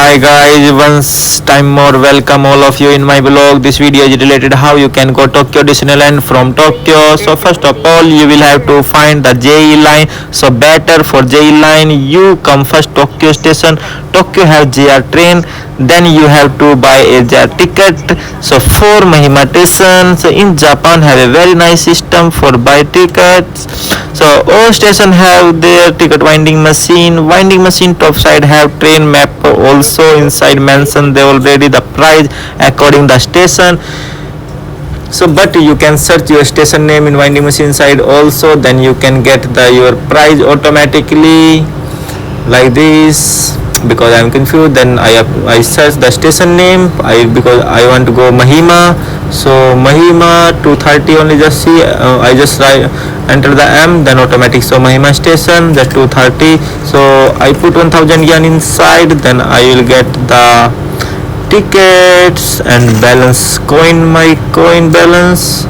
Hi guys, once time more welcome all of you in my blog. This video is related how you can go Tokyo Disneyland from Tokyo. So first of all you will have to find the JE line. So better for JE line you come first Tokyo station. Tokyo have JR train. Then you have to buy a JR ticket. So for Mahima station. So in Japan have a very nice system for buy tickets. So all station have their ticket winding machine. Winding machine top side have train map also inside mention they already the price according the station. So but you can search your station name in winding machine side also, then you can get the your price automatically like this. Because I am confused, then I search the station name. Because I want to go Mahima, so Mahima 230 only, just see I just enter the M, then automatic so Mahima station just 230. So I put 1000 yen inside, then I will get the tickets and balance my coin balance.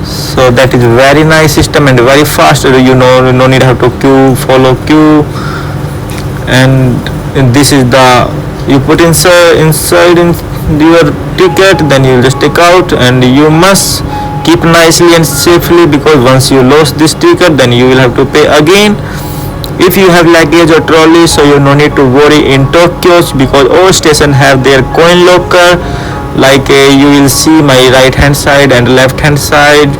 So that is very nice system and very fast, no need have to follow queue. And this is the you put inside in your ticket, then you just take out, and you must keep nicely and safely, because once you lose this ticket then you will have to pay again. If you have luggage or trolley, so you no need to worry in Tokyo, because all station have their coin locker. Like you will see my right hand side and left hand side.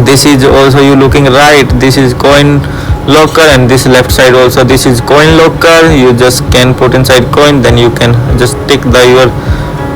This is also you looking right, this is coin locker, and this left side also this is coin locker. You just can put inside coin, then you can just take your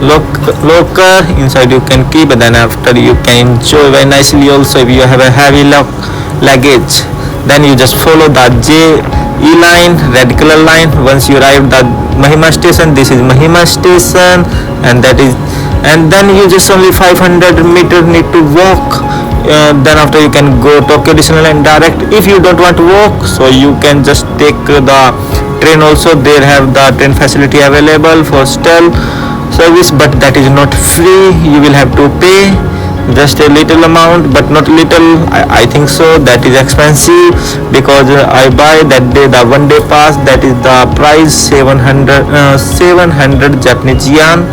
locker inside, you can keep, and then after you can enjoy very nicely. Also if you have a heavy luggage, then you just follow the JE line, red color line. Once you arrive the Mahima station, this is Mahima station, and then you just only 500 meter need to walk. Then after you can go Tokyo Disneyland direct. If you don't want to walk, so you can just take the train also. They have the train facility available for shuttle service, but that is not free, you will have to pay just a little amount, but not little, I think so that is expensive, because I buy that day the one day pass, that is the price 700 Japanese yen.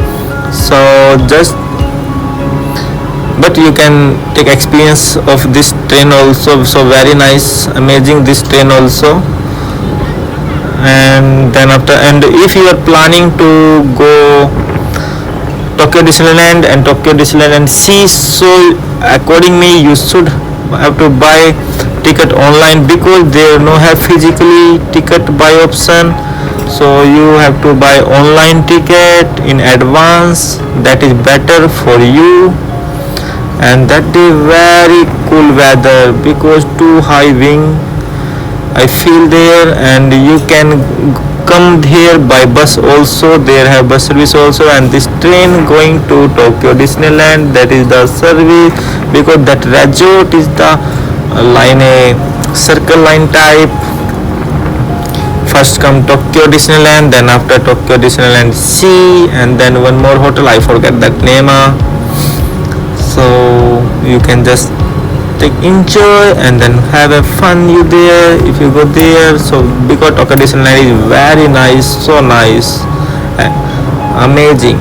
So just but you can take experience of this train also. So very nice, amazing this train also. And then after, and if you are planning to go Tokyo Disneyland and Tokyo Disneyland Sea, so according me you should have to buy ticket online, because there no have physically ticket buy option. So you have to buy online ticket in advance, that is better for you. And that is very cool weather, because too high wind I feel there. And you can come here by bus also, there have bus service also. And this train going to Tokyo Disneyland, that is the service, because that resort is the line a circle line type. First come Tokyo Disneyland, then after Tokyo Disneyland Sea, and then one more hotel, I forget that name. So you can just enjoy and then have a fun you there if you go there. So because Tokyo Disneyland is very nice, so nice, amazing.